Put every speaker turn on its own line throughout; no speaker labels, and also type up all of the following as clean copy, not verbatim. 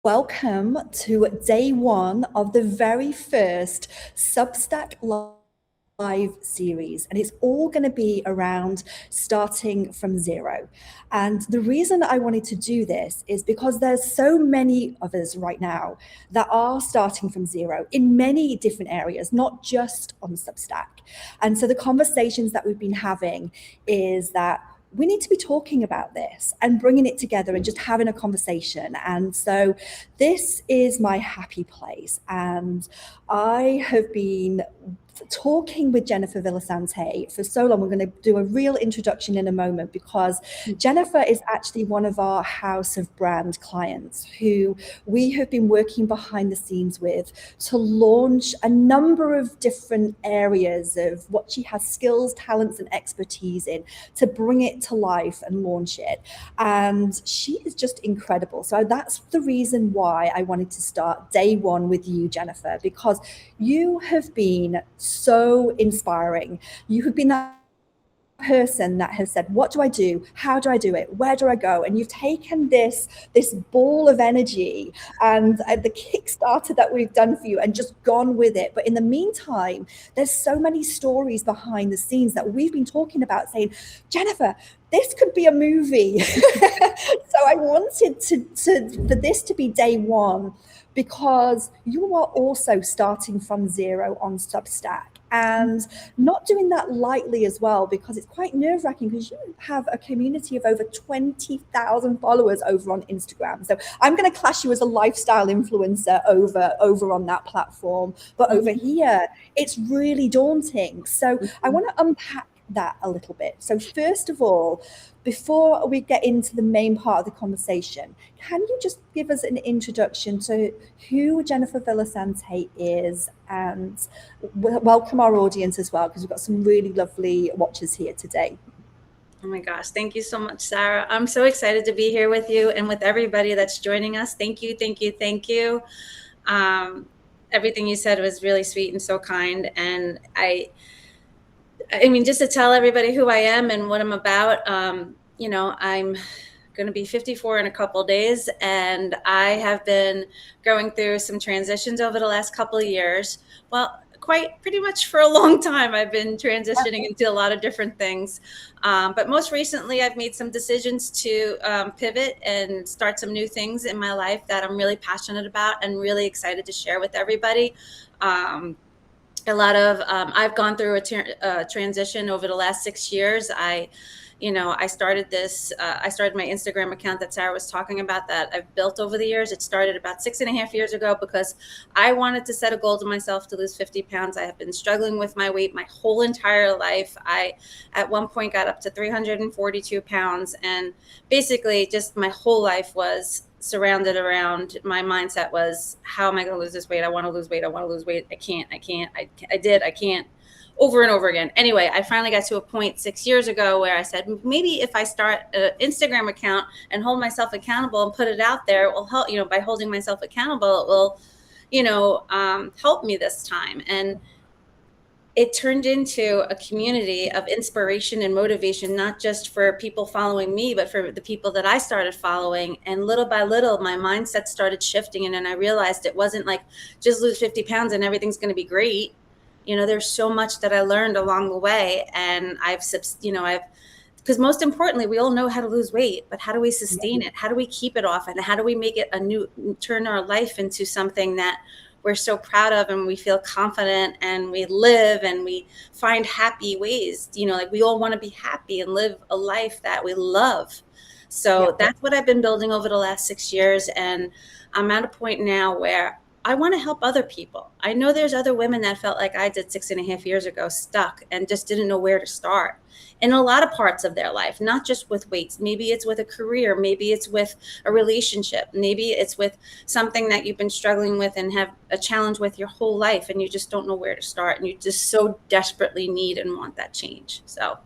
Welcome to day one of the very first Substack Live series. And it's all going to be around starting from zero. And the reason I wanted to do this is because there's so many of us right now that are starting from zero in many different areas, not just on Substack. And so the conversations that we've been having is that we need to be talking about this and bringing it together and just having a conversation. And so this is my happy place. And I have been talking with Jennifer Villasante for so long. We're going to do a real introduction in a moment because Jennifer is actually one of our House of Brand clients who we have been working behind the scenes with to launch a number of different areas of what she has skills, talents, and expertise in to bring it to life and launch it. And she is just incredible. So that's the reason why I wanted to start day one with you, Jennifer, because you have been so inspiring. You have been that person that has said, what do I do? How do I do it? Where do I go? And you've taken this ball of energy and the Kickstarter that we've done for you and just gone with it. But in the meantime, there's so many stories behind the scenes that we've been talking about saying, Jennifer, this could be a movie. So I wanted for this to be day one because you are also starting from zero on Substack. And not doing that lightly as well, because it's quite nerve-wracking because you have a community of over 20,000 followers over on Instagram. So I'm going to class you as a lifestyle influencer over on that platform. But over here, it's really daunting. So I want to unpack that a little bit. So first of all, before we get into the main part of the conversation, can you just give us an introduction to who Jennifer Villasante is and welcome our audience as well, because we've got some really lovely watchers here today.
Oh my gosh, thank you so much, Sarah. I'm so excited to be here with you and with everybody that's joining us. Thank you, thank you, thank you. Everything you said was really sweet and so kind. And I mean, just to tell everybody who I am and what I'm about, I'm going to be 54 in a couple of days, and I have been going through some transitions over the last couple of years. Well, pretty much for a long time, I've been transitioning into a lot of different things. But most recently, I've made some decisions to pivot and start some new things in my life that I'm really passionate about and really excited to share with everybody. I've gone through a transition over the last 6 years. I started my Instagram account that Sarah was talking about that I've built over the years. It started about 6.5 years ago because I wanted to set a goal to myself to lose 50 pounds. I have been struggling with my weight my whole entire life. I, at one point, got up to 342 pounds, and basically just my whole life was surrounded around, my mindset was, how am I going to lose this weight? I want to lose weight. I want to lose weight. I can't. I can't. Over and over again. Anyway, I finally got to a point 6 years ago where I said, maybe if I start an Instagram account and hold myself accountable and put it out there, it will help, by holding myself accountable, it will, help me this time. And it turned into a community of inspiration and motivation, not just for people following me, but for the people that I started following. And little by little, my mindset started shifting. And then I realized it wasn't like just lose 50 pounds and everything's going to be great. There's so much that I learned along the way. And because most importantly, we all know how to lose weight, but how do we sustain it? How do we keep it off? And how do we make it turn our life into something that we're so proud of, and we feel confident, and we live and we find happy ways, like we all want to be happy and live a life that we love. So that's what I've been building over the last 6 years. And I'm at a point now where I want to help other people. I know there's other women that felt like I did 6.5 years ago, stuck and just didn't know where to start in a lot of parts of their life, not just with weights. Maybe it's with a career. Maybe it's with a relationship. Maybe it's with something that you've been struggling with and have a challenge with your whole life, and you just don't know where to start, and you just so desperately need and want that change. So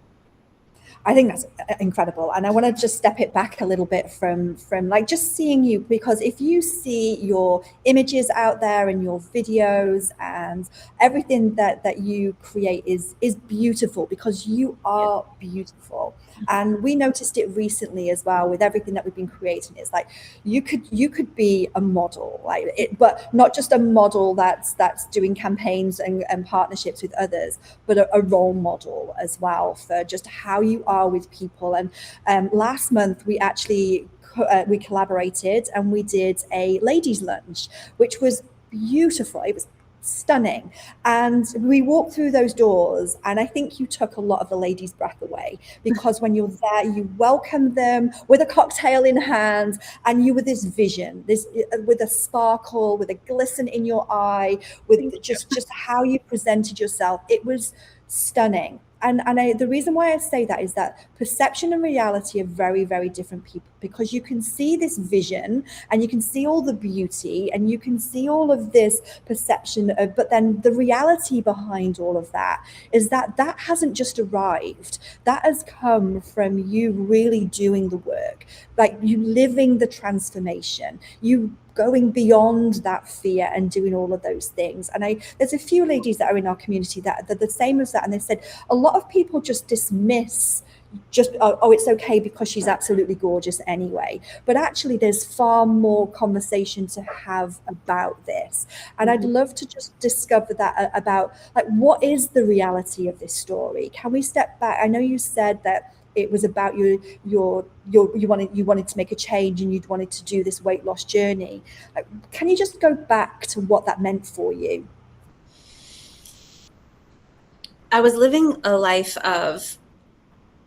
I think that's incredible. And I want to just step it back a little bit from like just seeing you, because if you see your images out there and your videos and everything that you create is beautiful, because you are beautiful. And we noticed it recently as well with everything that we've been creating. It's like you could be a model, like it, but not just a model that's doing campaigns and partnerships with others, but a role model as well for just how you are with people. And last month we actually we collaborated and we did a ladies' lunch, which was beautiful. It was stunning. And we walked through those doors, and I think you took a lot of the ladies' breath away, because when you're there, you welcome them with a cocktail in hand, and you with this vision, this with a sparkle, with a glisten in your eye, with just how you presented yourself. It was stunning. And the reason why I say that is that perception and reality are very, very different people, because you can see this vision and you can see all the beauty and you can see all of this perception of, but then the reality behind all of that is that that hasn't just arrived. That has come from you really doing the work, like you living the transformation, you going beyond that fear and doing all of those things. And there's a few ladies that are in our community that are the same as that. And they said a lot of people just dismiss just, oh, it's okay because she's absolutely gorgeous anyway. But actually there's far more conversation to have about this. And I'd love to just discover that about, like, what is the reality of this story? Can we step back? I know you said that it was about you wanted to make a change and you'd wanted to do this weight loss journey. Like, can you just go back to what that meant for you?
I was living a life of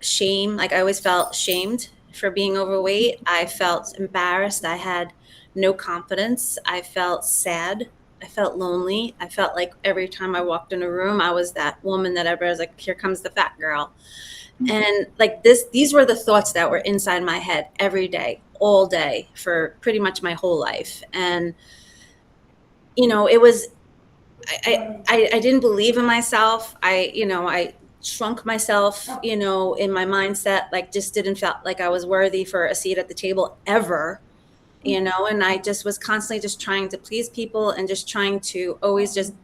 shame. Like, I always felt shamed for being overweight. I felt embarrassed. I had no confidence. I felt sad. I felt lonely. I felt like every time I walked in a room, I was that woman that everybody was like, here comes the fat girl. And like these were the thoughts that were inside my head every day, all day, for pretty much my whole life. And, you know, it was, I didn't believe in myself. I shrunk myself, in my mindset, like just didn't feel like I was worthy for a seat at the table ever, and I just was constantly just trying to please people and just trying to always just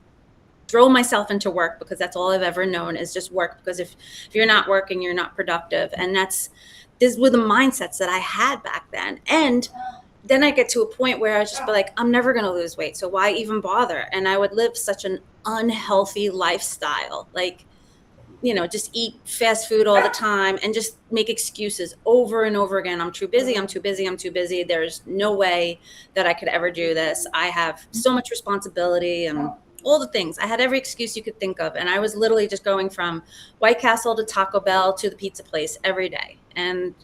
throw myself into work, because that's all I've ever known is just work. Because if you're not working, you're not productive. And these were the mindsets that I had back then. And then I get to a point where I was just be like, I'm never going to lose weight, so why even bother? And I would live such an unhealthy lifestyle, like, just eat fast food all the time and just make excuses over and over again. I'm too busy. I'm too busy. I'm too busy. There's no way that I could ever do this. I have so much responsibility and all the things. I had every excuse you could think of. And I was literally just going from White Castle to Taco Bell to the pizza place every day. And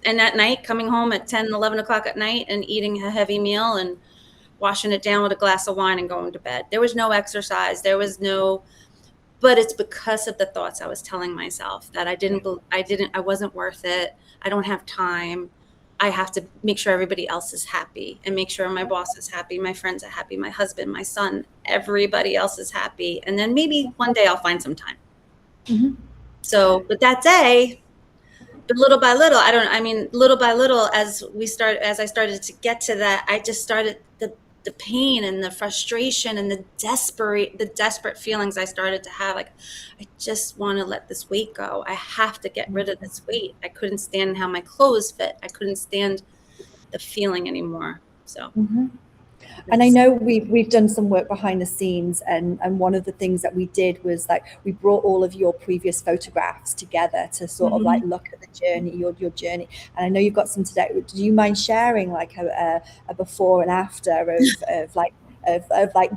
at night, coming home at 10, 11 o'clock at night and eating a heavy meal and washing it down with a glass of wine and going to bed. There was no exercise. But it's because of the thoughts I was telling myself that I wasn't worth it. I don't have time. I have to make sure everybody else is happy and make sure my boss is happy, my friends are happy, my husband, my son, everybody else is happy. And then maybe one day I'll find some time. Mm-hmm. So, but that day, but little by little, little by little, as I started to get to that, I just started the pain and the frustration and the desperate feelings I started to have. Like, I just want to let this weight go. I have to get rid of this weight. I couldn't stand how my clothes fit. I couldn't stand the feeling anymore. So. Mm-hmm.
And I know we've done some work behind the scenes, and one of the things that we did was, like, we brought all of your previous photographs together to sort of like look at the journey, your journey. And I know you've got some today. Do you mind sharing like a before and after of like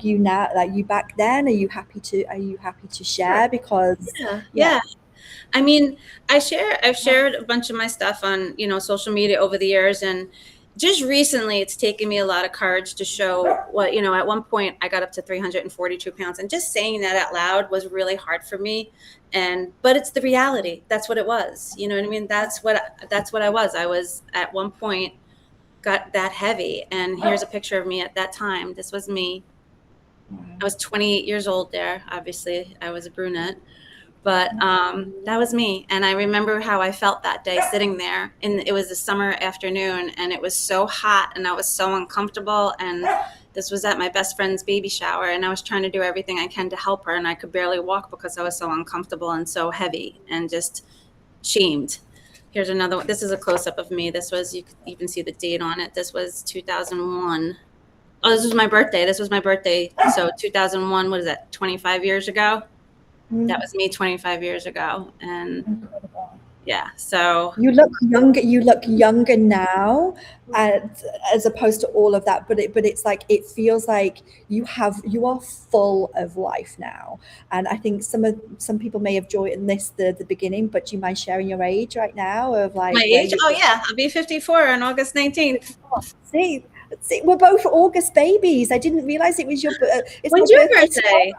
you now, like you back then? Are you happy to share? Because
yeah. I mean, I've shared a bunch of my stuff on social media over the years, and just recently, it's taken me a lot of courage to show what, at one point I got up to 342 pounds, and just saying that out loud was really hard for me. But it's the reality. That's what it was. You know what I mean? That's what I was. I was at one point got that heavy. And here's a picture of me at that time. This was me. I was 28 years old there. Obviously, I was a brunette. But that was me. And I remember how I felt that day sitting there. And it was a summer afternoon, and it was so hot, and I was so uncomfortable. And this was at my best friend's baby shower, and I was trying to do everything I can to help her. And I could barely walk because I was so uncomfortable and so heavy and just shamed. Here's another one. This is a close-up of me. This was, you could even see the date on it. This was 2001. Oh, this was my birthday. So 2001, what is that, 25 years ago? That was me 25 years ago. And yeah, so
you look younger now, as opposed to all of that, but it's like, it feels like you are full of life now. And I think some people may have joined this the beginning, but do you mind sharing your age right now, of like
my age? Oh yeah, I'll be 54 on August 19th.
See, we're both August babies. I didn't realize it was your it's
When's
my
your birthday?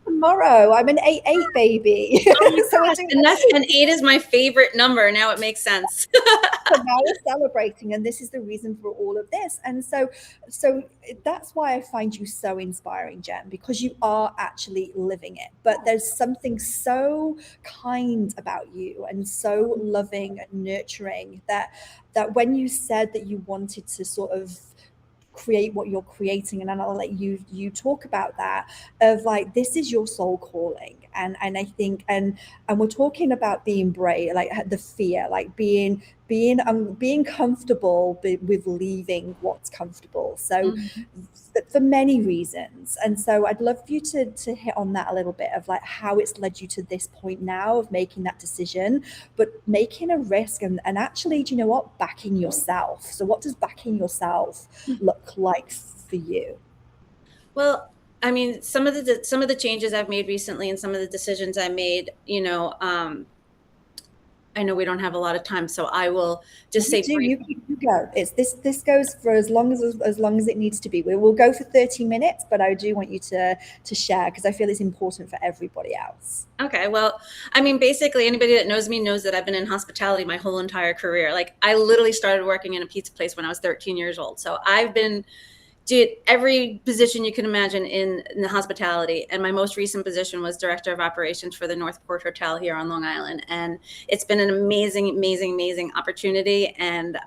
Tomorrow. I'm an 8/8 baby.
Oh so and 8 is my favorite number. Now it makes sense.
So now we're celebrating, and this is the reason for all of this. And so that's why I find you so inspiring, Jen, because you are actually living it. But there's something so kind about you and so loving and nurturing that when you said that you wanted to sort of create what you're creating, and then I'll let you talk about that, of like, this is your soul calling. And I think, and we're talking about being brave, like the fear, like being comfortable with leaving what's comfortable. So for many reasons. And so I'd love for you to hit on that a little bit, of like how it's led you to this point now of making that decision, but making a risk, and actually, do you know what, backing yourself. So what does backing yourself look like for you?
Well, I mean, some of the changes I've made recently, and some of the decisions I made, I know we don't have a lot of time, so I will just say
you go. It's this goes for as long as it needs to be. We'll go for 30 minutes, but I do want you to share, because I feel it's important for everybody else.
Okay, well, I mean, basically anybody that knows me knows that I've been in hospitality my whole entire career. Like, I literally started working in a pizza place when I was 13 years old. So I've did every position you can imagine in the hospitality. And my most recent position was director of operations for the Northport Hotel here on Long Island. And it's been an amazing, amazing, amazing opportunity. And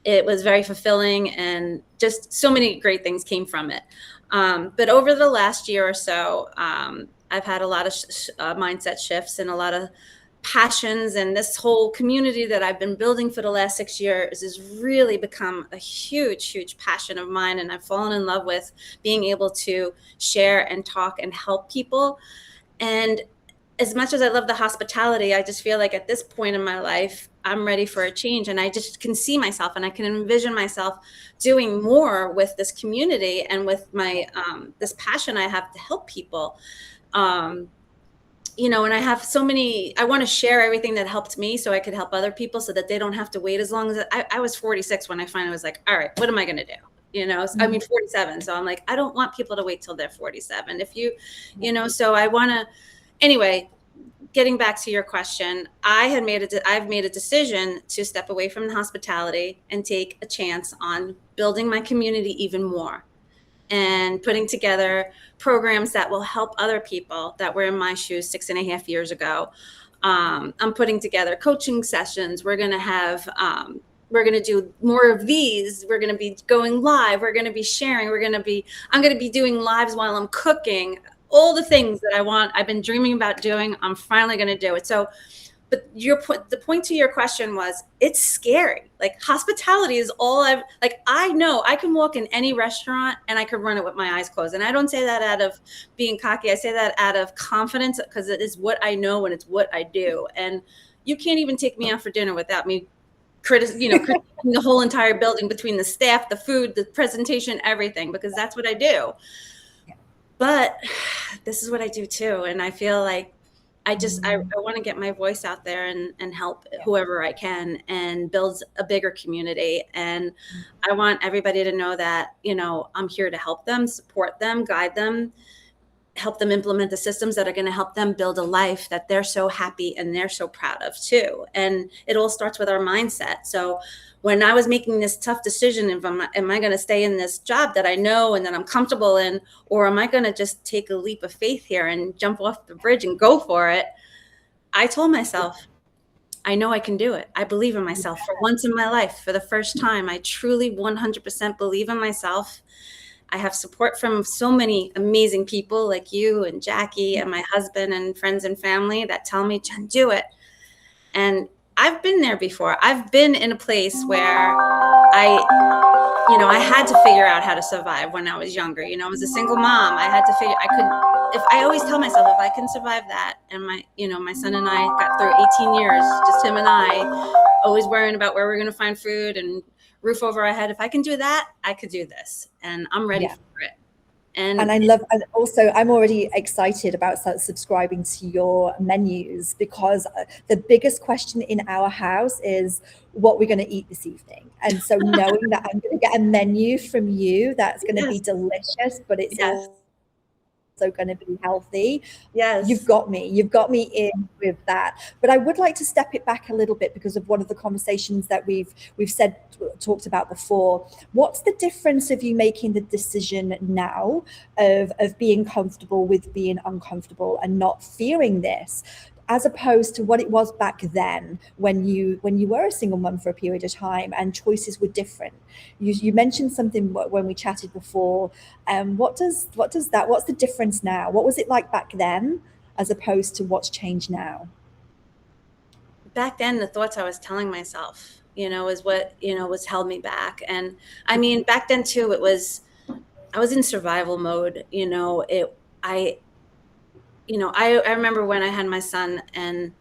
it was very fulfilling, and just so many great things came from it. But over the last year or so, I've had a lot of mindset shifts and a lot of passions, and this whole community that I've been building for the last 6 years has really become a huge, huge passion of mine. And I've fallen in love with being able to share and talk and help people. And as much as I love the hospitality, I just feel like at this point in my life, I'm ready for a change. And I just can see myself, and I can envision myself doing more with this community and with my this passion I have to help people. And I have so many, I want to share everything that helped me so I could help other people, so that they don't have to wait as long as I was 46 when I finally was like, all right, what am I going to do? I mean, 47. So I'm like, I don't want people to wait till they're 47. So I want to, anyway, getting back to your question, I've made a decision to step away from the hospitality and take a chance on building my community even more, and putting together programs that will help other people that were in my shoes 6.5 years ago. I'm putting together coaching sessions. We're going to do more of these. We're going to be going live. We're going to be sharing. I'm going to be doing lives while I'm cooking. All the things that I've been dreaming about doing, I'm finally going to do it. So, but the point to your question was, it's scary. Like, hospitality is I know I can walk in any restaurant and I could run it with my eyes closed. And I don't say that out of being cocky. I say that out of confidence, because it is what I know and it's what I do. And you can't even take me out for dinner without me critiquing the whole entire building, between the staff, the food, the presentation, everything, because that's what I do. But this is what I do too. And I feel like I want to get my voice out there and help whoever I can, and build a bigger community. And I want everybody to know that, I'm here to help them, support them, guide them, help them implement the systems that are going to help them build a life that they're so happy and they're so proud of too. And it all starts with our mindset. So when I was making this tough decision, am I going to stay in this job that I know and that I'm comfortable in, or am I going to just take a leap of faith here and jump off the bridge and go for it? I told myself, I know I can do it. I believe in myself. For once in my life, for the first time, I truly 100% believe in myself. I have support from so many amazing people like you and Jackie and my husband and friends and family that tell me, Jen, do it. And I've been there before. I've been in a place where I had to figure out how to survive when I was younger. I was a single mom. I had to figure, I always tell myself, if I can survive that, and my son and I got through 18 years, just him and I, always worrying about where we're going to find food and roof over our head. If I can do that, I could do this, and I'm ready for it. And
and also I'm already excited about subscribing to your menus, because the biggest question in our house is what we're going to eat this evening. And so knowing that I'm going to get a menu from you that's going to be delicious, but it's also going to be healthy.
Yes.
You've got me in with that. But I would like to step it back a little bit because of one of the conversations that we've talked about before. What's the difference of you making the decision now of being comfortable with being uncomfortable and not fearing this, as opposed to what it was back then when you were a single mum for a period of time and choices were different? You mentioned something when we chatted before. What's the difference now? What was it like back then as opposed to what's changed now?
Back then, the thoughts I was telling myself, is what, was held me back. And I mean, back then too, I was in survival mode. I remember when I had my son and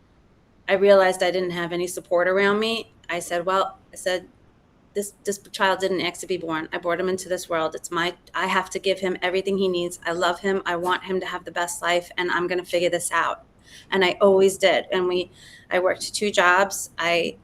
I realized I didn't have any support around me. I said, this child didn't ask to be born. I brought him into this world. I have to give him everything he needs. I love him. I want him to have the best life, and I'm going to figure this out. And I always did. And I worked 2 jobs. I,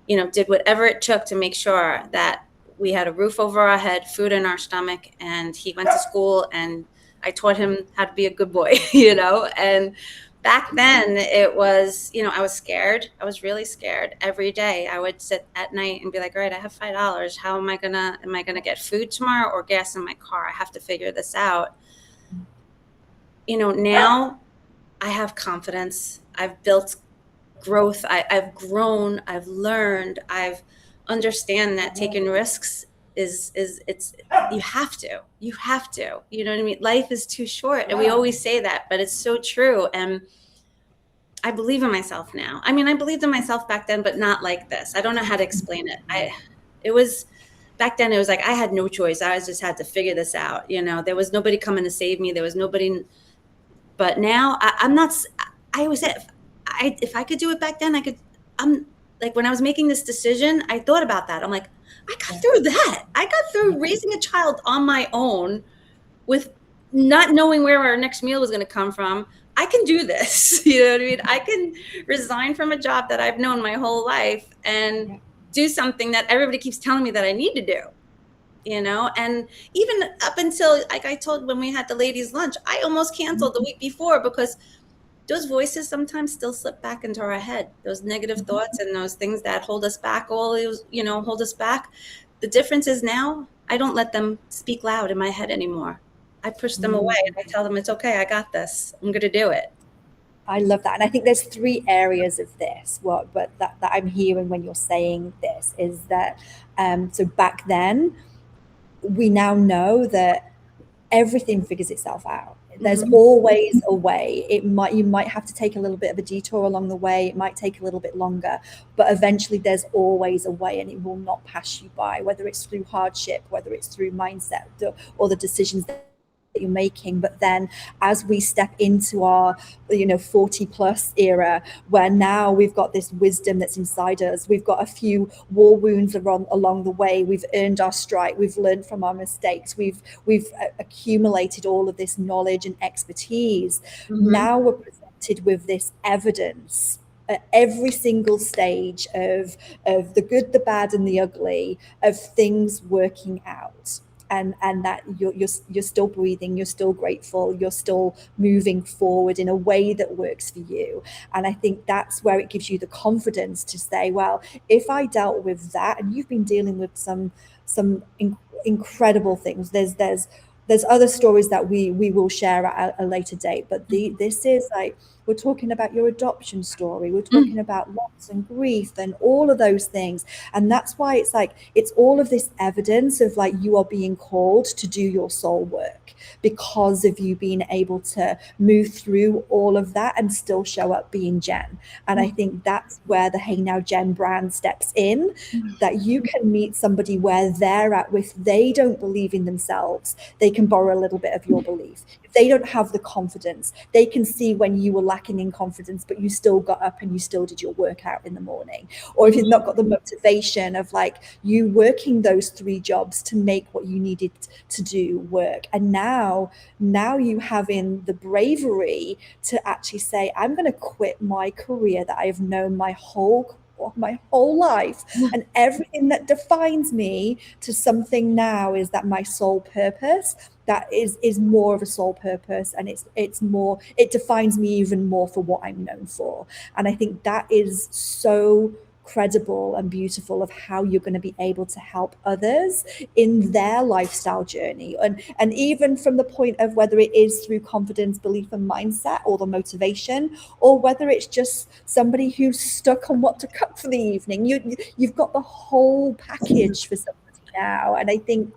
did whatever it took to make sure that we had a roof over our head, food in our stomach, and he went to school, and I taught him how to be a good boy, and back then it was, I was scared. I was really scared. Every day I would sit at night and be like, all right, I have $5. How am I gonna get food tomorrow or gas in my car? I have to figure this out. Now I have confidence. I've built growth. I've grown. I've learned. I've understand that taking risks is you have to, you know what I mean? Life is too short. And we always say that, but it's so true. And I believe in myself now. I mean, I believed in myself back then, but not like this. I don't know how to explain it. Back then it was like, I had no choice. I just had to figure this out. There was nobody coming to save me. There was nobody, but now I always said, if I could do it back then, I'm like, when I was making this decision, I thought about that. I'm like, I got through that. I got through raising a child on my own with not knowing where our next meal was going to come from. I can do this. You know what I mean? I can resign from a job that I've known my whole life and do something that everybody keeps telling me that I need to do. And even up until, like I told when we had the ladies' lunch, I almost canceled the week before because those voices sometimes still slip back into our head, those negative thoughts and those things that hold us back, hold us back. The difference is now I don't let them speak loud in my head anymore. I push them away and I tell them, it's okay. I got this. I'm going to do it.
I love that. And I think there's 3 areas of this, but that I'm hearing when you're saying this is that, so back then, we now know that everything figures itself out. There's always a way. You might have to take a little bit of a detour along the way. It might take a little bit longer, but eventually there's always a way, and it will not pass you by, whether it's through hardship, whether it's through mindset or the decisions that you're making. But then as we step into our 40 plus era, where now we've got this wisdom that's inside us, we've got a few war wounds along the way, we've earned our stripes, we've learned from our mistakes, we've accumulated all of this knowledge and expertise. Now we're presented with this evidence at every single stage of the good, the bad, and the ugly, of things working out. And that you're still breathing, you're still grateful, you're still moving forward in a way that works for you. And I think that's where it gives you the confidence to say, well, if I dealt with that, and you've been dealing with some incredible things, there's other stories that we will share at a later date, but this is like we're talking about your adoption story, we're talking about loss and grief and all of those things. And that's why it's like, it's all of this evidence of like, you are being called to do your soul work because of you being able to move through all of that and still show up being Jen. And I think that's where the Hey Now Jen brand steps in, that you can meet somebody where they're at with, they don't believe in themselves, they can borrow a little bit of your belief. If they don't have the confidence, they can see when you were lacking in confidence, but you still got up and you still did your workout in the morning. Or if you've not got the motivation of like you working those 3 jobs to make what you needed to do work. And now you having the bravery to actually say, I'm going to quit my career that I have known my whole life and everything that defines me to something now is that my soul purpose that is more of a soul purpose, and it's more, it defines me even more for what I'm known for. And I think that is so credible and beautiful of how you're going to be able to help others in their lifestyle journey, and even from the point of whether it is through confidence, belief and mindset, or the motivation, or whether it's just somebody who's stuck on what to cook for the evening. You've got the whole package for somebody now. And I think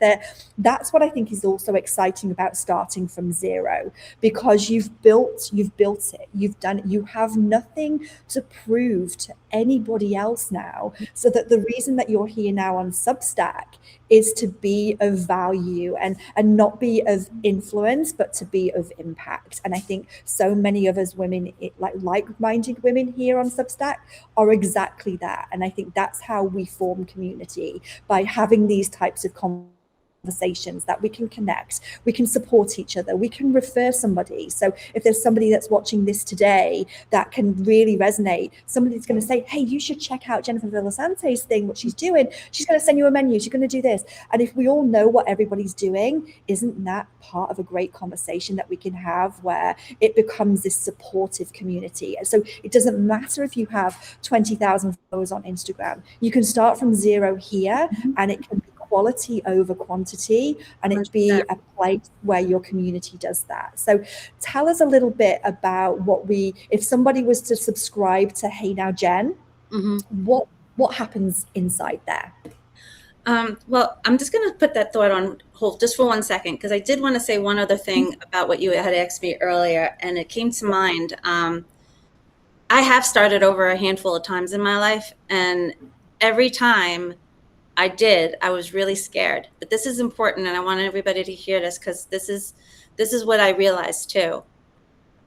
that's what I think is also exciting about starting from zero, because you've built it, you've done it, you have nothing to prove to anybody else now, so that the reason that you're here now on Substack is to be of value and not be of influence, but to be of impact. And I think so many of us women, like-minded women here on Substack, are exactly that. And I think that's how we form community, by having these types of conversations that we can connect, we can support each other, we can refer somebody. So if there's somebody that's watching this today that can really resonate, somebody's going to say, hey, you should check out Jennifer Villasante's thing, what she's doing. She's going to send you a menu, she's going to do this. And if we all know what everybody's doing, isn't that part of a great conversation that we can have, where it becomes this supportive community? And so it doesn't matter if you have 20,000 followers on Instagram, you can start from zero here, and it can be quality over quantity, and it be a place where your community does that. So tell us a little bit about if somebody was to subscribe to Hey Now Jen, what happens inside there?
Well, I'm just going to put that thought on hold just for 1 second, because I did want to say one other thing about what you had asked me earlier, and it came to mind. I have started over a handful of times in my life, and every time I was really scared. But this is important, and I want everybody to hear this, because this is what I realized too.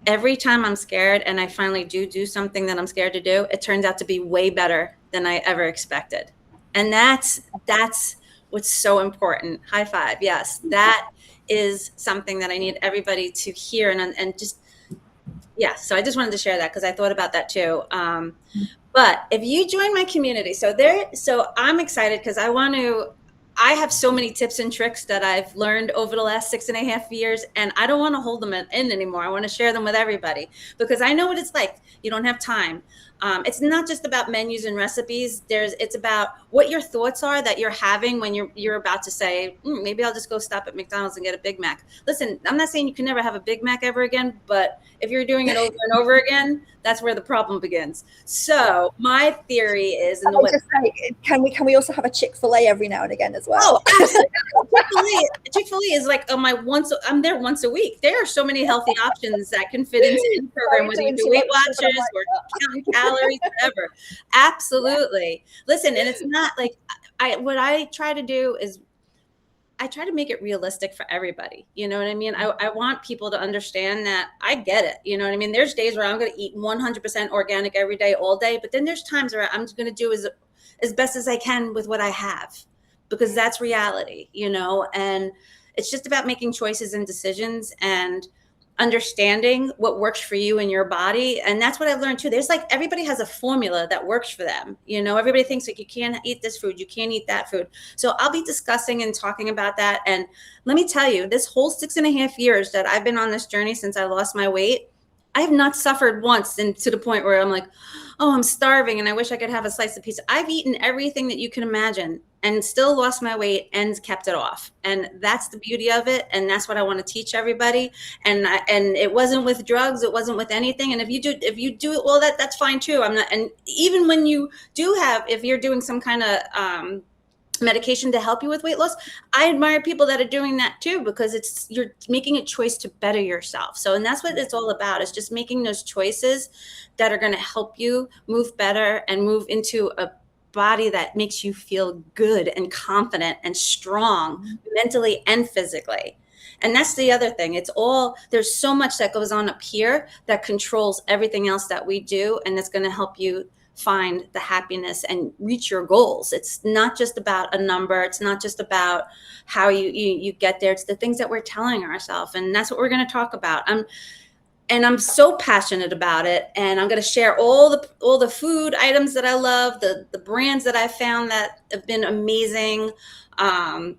Every time I'm scared and I finally do something that I'm scared to do, it turns out to be way better than I ever expected. And that's what's so important. High five. Yes, that is something that I need everybody to hear and just, yeah. So I just wanted to share that, because I thought about that too. But if you join my community, so I'm excited, because I have so many tips and tricks that I've learned over the last 6.5 years, and I don't want to hold them in anymore. I want to share them with everybody, because I know what it's like. You don't have time. It's not just about menus and recipes. It's about what your thoughts are that you're having when you're about to say, maybe I'll just go stop at McDonald's and get a Big Mac. Listen, I'm not saying you can never have a Big Mac ever again, but if you're doing it over and over again, that's where the problem begins. So my theory is,
can we also have a Chick-fil-A every now and again as well?
Oh, absolutely. Chick-fil-A is like I'm there once a week. There are so many healthy options that can fit into the program, whether you do Weight Watchers or counting calories, whatever. Absolutely. Listen, and it's not like what I try to do is I try to make it realistic for everybody. You know what I mean? I want people to understand that I get it. You know what I mean? There's days where I'm going to eat 100% organic every day, all day. But then there's times where I'm just going to do as best as I can with what I have, because that's reality, you know? And it's just about making choices and decisions and understanding what works for you and your body. And that's what I've learned too. There's everybody has a formula that works for them. You know, everybody thinks you can't eat this food, you can't eat that food. So I'll be discussing and talking about that. And let me tell you, this whole 6.5 years that I've been on this journey since I lost my weight, I have not suffered once, and to the point where I'm like, oh, I'm starving and I wish I could have a slice of pizza. I've eaten everything that you can imagine. and still lost my weight and kept it off. And that's the beauty of it. And that's what I want to teach everybody. And it wasn't with drugs. It wasn't with anything. And if you do it, well, that's fine too. I'm not, and even when you do if you're doing some kind of, medication to help you with weight loss, I admire people that are doing that too, because you're making a choice to better yourself. So, and that's what it's all about, is just making those choices that are going to help you move better and move into a body that makes you feel good and confident and strong mentally and physically. And that's the other thing. There's so much that goes on up here that controls everything else that we do. And it's going to help you find the happiness and reach your goals. It's not just about a number. It's not just about how you get there. It's the things that we're telling ourselves. And that's what we're going to talk about. I'm so passionate about it. And I'm going to share all the food items that I love, the brands that I found that have been amazing. And,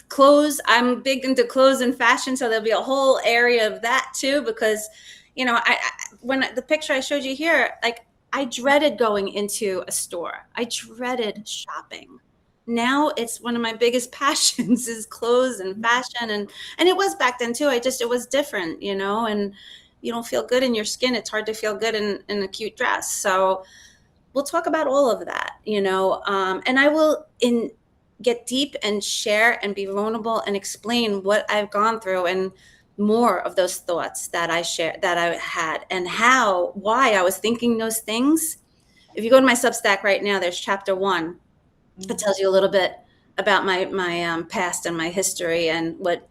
clothes, I'm big into clothes and fashion. So there'll be a whole area of that too, because when the picture I showed you here, like, I dreaded going into a store. I dreaded shopping. Now it's one of my biggest passions is clothes and fashion. And it was back then too. It was different, and you don't feel good in your skin. It's hard to feel good in a cute dress. So we'll talk about all of that, and I will get deep and share and be vulnerable and explain what I've gone through and more of those thoughts that I had and why I was thinking those things. If you go to my Substack right now, there's chapter 1. It tells you a little bit about my past and my history and what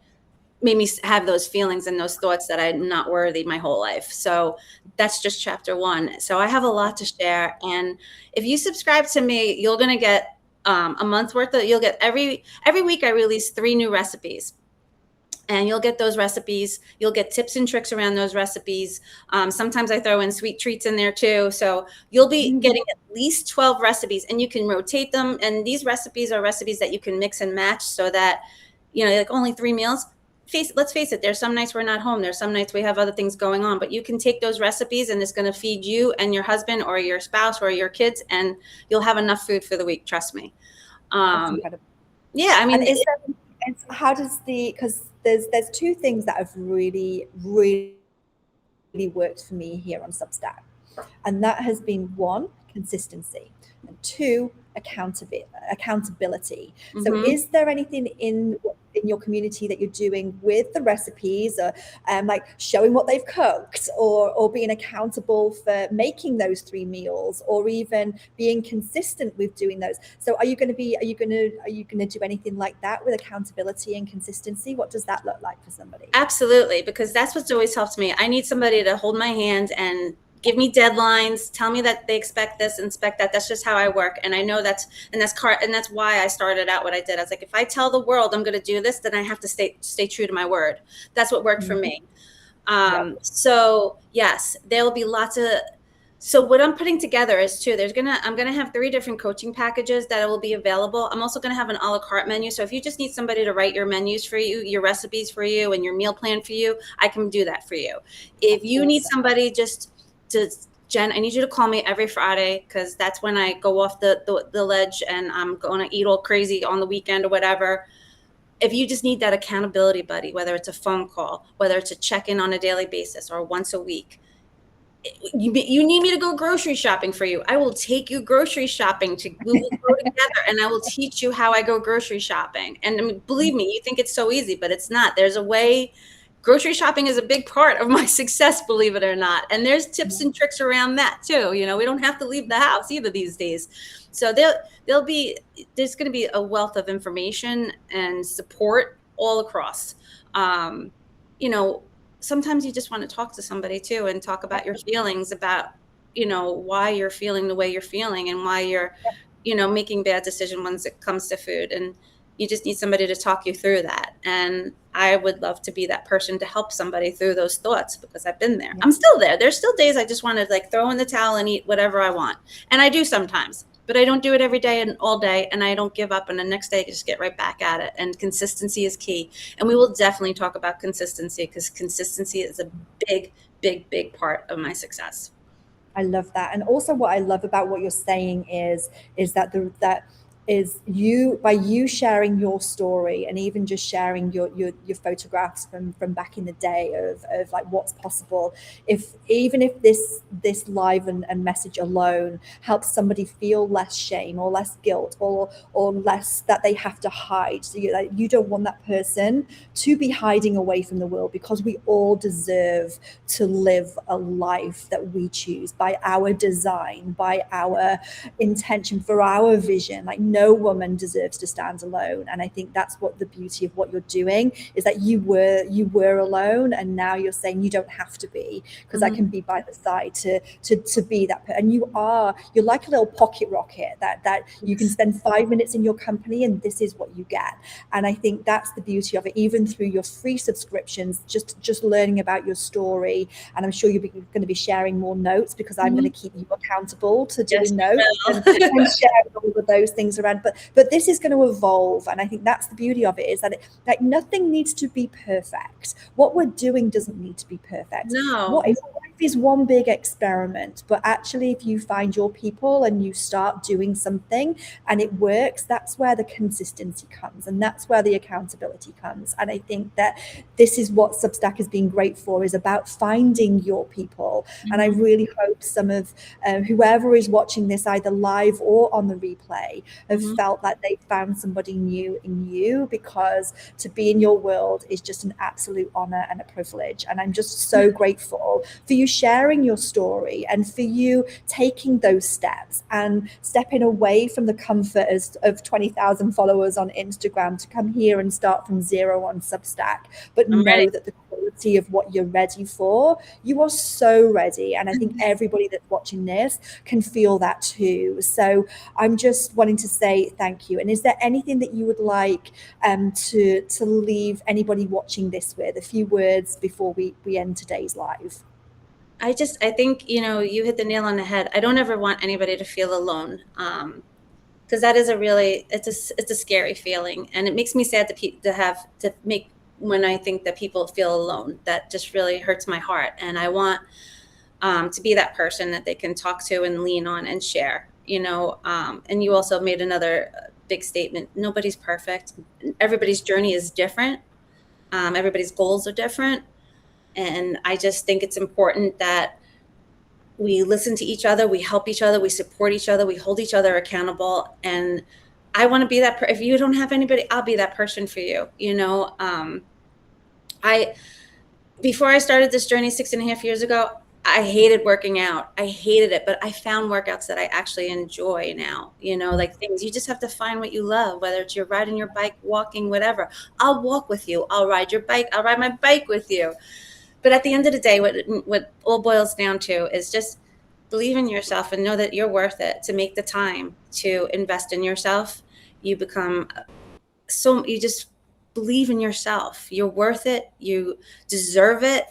made me have those feelings and those thoughts that I'm not worthy my whole life. So that's just chapter 1. So I have a lot to share. And if you subscribe to me, you're going to get a month worth you'll get every week I release 3 new recipes. And you'll get those recipes. You'll get tips and tricks around those recipes. Sometimes I throw in sweet treats in there too. So you'll be getting at least 12 recipes, and you can rotate them. And these recipes are recipes that you can mix and match so that, like only 3 meals. Let's face it, there's some nights we're not home. There's some nights we have other things going on. But you can take those recipes, and it's going to feed you and your husband or your spouse or your kids, and you'll have enough food for the week. Trust me. Yeah, I mean,
because there's 2 things that have really, really worked for me here on Substack. And that has been 1, consistency, and 2, accountability. So is there anything in your community that you're doing with the recipes, or like showing what they've cooked, or being accountable for making those 3 meals, or even being consistent with doing those? So are you going to do anything like that with accountability and consistency? What does that look like for somebody?
Absolutely, because that's what's always helped me. I need somebody to hold my hand and give me deadlines, tell me that they expect this, inspect that. That's just how I work. And I know that's why I started out what I did. I was like, if I tell the world I'm going to do this, then I have to stay true to my word. That's what worked for me. So yes, there'll be so what I'm putting together is too, I'm going to have 3 different coaching packages that will be available. I'm also going to have an a la carte menu. So if you just need somebody to write your menus for you, your recipes for you, and your meal plan for you, I can do that for you. If you need somebody Jen, I need you to call me every Friday, because that's when I go off the ledge and I'm going to eat all crazy on the weekend or whatever. If you just need that accountability buddy, whether it's a phone call, whether it's a check-in on a daily basis or once a week, you need me to go grocery shopping for you, I will take you grocery shopping. We will go together and I will teach you how I go grocery shopping. And I mean, believe me, you think it's so easy, but it's not. There's a way. Grocery shopping is a big part of my success, believe it or not. And there's tips and tricks around that too. We don't have to leave the house either these days. So there's going to be a wealth of information and support all across. Sometimes you just want to talk to somebody too and talk about your feelings about, why you're feeling the way you're feeling and why you're, making bad decisions when it comes to food. And you just need somebody to talk you through that. And I would love to be that person to help somebody through those thoughts, because I've been there. Yeah. I'm still there. There's still days I just want to throw in the towel and eat whatever I want. And I do sometimes, but I don't do it every day and all day. And I don't give up. And the next day I just get right back at it. And consistency is key. And we will definitely talk about consistency, because consistency is a big, big, big part of my success.
I love that. And also what I love about what you're saying is that that is you, by you sharing your story and even just sharing your photographs from back in the day of like what's possible. If even if this live and message alone helps somebody feel less shame or less guilt or less that they have to hide. So you don't want that person to be hiding away from the world, because we all deserve to live a life that we choose by our design, by our intention, for our vision. Like no woman deserves to stand alone. And I think that's what the beauty of what you're doing is, that you were alone, and now you're saying you don't have to be, because I can be by the side to be that and you're like a little pocket rocket that you can spend 5 minutes in your company and this is what you get. And I think that's the beauty of it, even through your free subscriptions, just learning about your story. And I'm sure you're going to be sharing more notes, because I'm going to keep you accountable to doing notes and sharing all of those things around. But this is going to evolve, and I think that's the beauty of it, is that like nothing needs to be perfect. What we're doing doesn't need to be perfect.
No.
What if life is one big experiment? But actually, if you find your people and you start doing something and it works, that's where the consistency comes, and that's where the accountability comes. And I think that this is what Substack has been great for, is about finding your people. And I really hope some of whoever is watching this, either live or on the replay, have felt that they found somebody new in you, because to be in your world is just an absolute honor and a privilege. And I'm just so grateful for you sharing your story, and for you taking those steps and stepping away from the comfort of 20,000 followers on Instagram to come here and start from zero on Substack, but know that the quality of what you're ready for, you are so ready. And I think everybody that's watching this can feel that too. So I'm just wanting to say thank you. And is there anything that you would like to leave anybody watching this with, a few words before we end today's live?
I think, you hit the nail on the head. I don't ever want anybody to feel alone. Because that is it's a scary feeling. And it makes me sad when I think that people feel alone. That just really hurts my heart. And I want to be that person that they can talk to and lean on and share, and you also made another big statement. Nobody's perfect. Everybody's journey is different. Everybody's goals are different. And I just think it's important that we listen to each other, we help each other, we support each other, we hold each other accountable. And I want to be that if you don't have anybody, I'll be that person for you. Before I started this journey 6.5 years ago, I hated working out. I hated it, but I found workouts that I actually enjoy now, like things. You just have to find what you love, whether it's you're riding your bike, walking, whatever. I'll walk with you. I'll ride your bike. I'll ride my bike with you. But at the end of the day, what all boils down to is just believe in yourself and know that you're worth it. To make the time to invest in yourself, you just believe in yourself. You're worth it. You deserve it.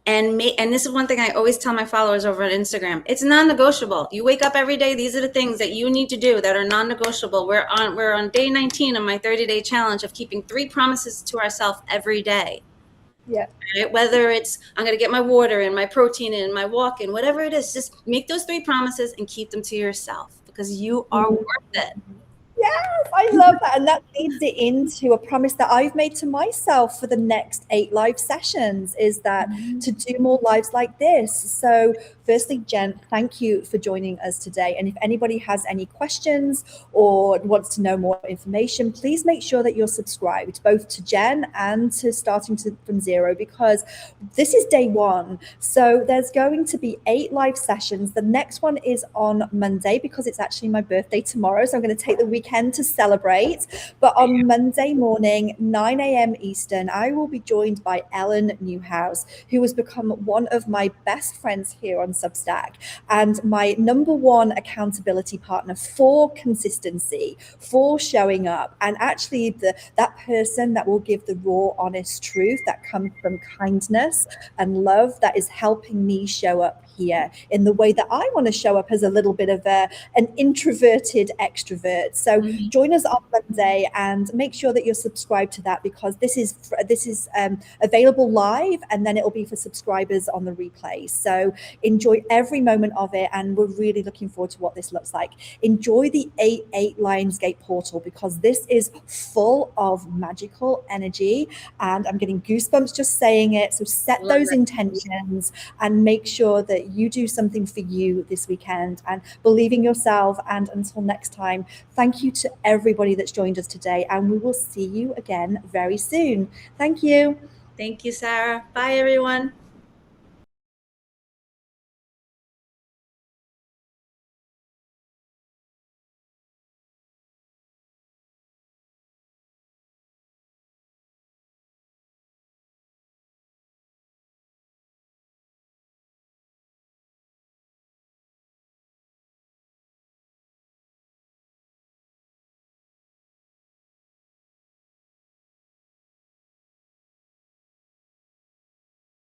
And this is one thing I always tell my followers over on Instagram. It's non-negotiable. You wake up every day. These are the things that you need to do that are non-negotiable. We're on day 19 of my 30-day challenge of keeping 3 promises to ourselves every day.
Yeah.
Right? Whether it's I'm going to get my water in, my protein in, my walk in, whatever it is, just make those 3 promises and keep them to yourself, because you are worth it.
Yes, I love that. And that leads it into a promise that I've made to myself for the next 8 live sessions, is that to do more lives like this. So firstly, Jen, thank you for joining us today. And if anybody has any questions or wants to know more information, please make sure that you're subscribed both to Jen and to Starting from Zero, because this is day 1. So there's going to be 8 live sessions. The next one is on Monday, because it's actually my birthday tomorrow. So I'm going to take the weekend to celebrate. But on Monday morning, 9 a.m. Eastern, I will be joined by Ellen Newhouse, who has become one of my best friends here on Substack and my number 1 accountability partner for consistency, for showing up, and actually that person that will give the raw, honest truth that comes from kindness and love, that is helping me show up here in the way that I want to show up, as a little bit of an introverted extrovert. So So join us on Monday and make sure that you're subscribed to that, because this is available live, and then it will be for subscribers on the replay. So enjoy every moment of it, and we're really looking forward to what this looks like. Enjoy the 8/8 Lionsgate portal, because this is full of magical energy, and I'm getting goosebumps just saying it. So set those intentions and make sure that you do something for you this weekend, and believe in yourself. And until next time, thank you to everybody that's joined us today, and we will see you again very soon. Thank you.
Thank you, Sarah. Bye, everyone.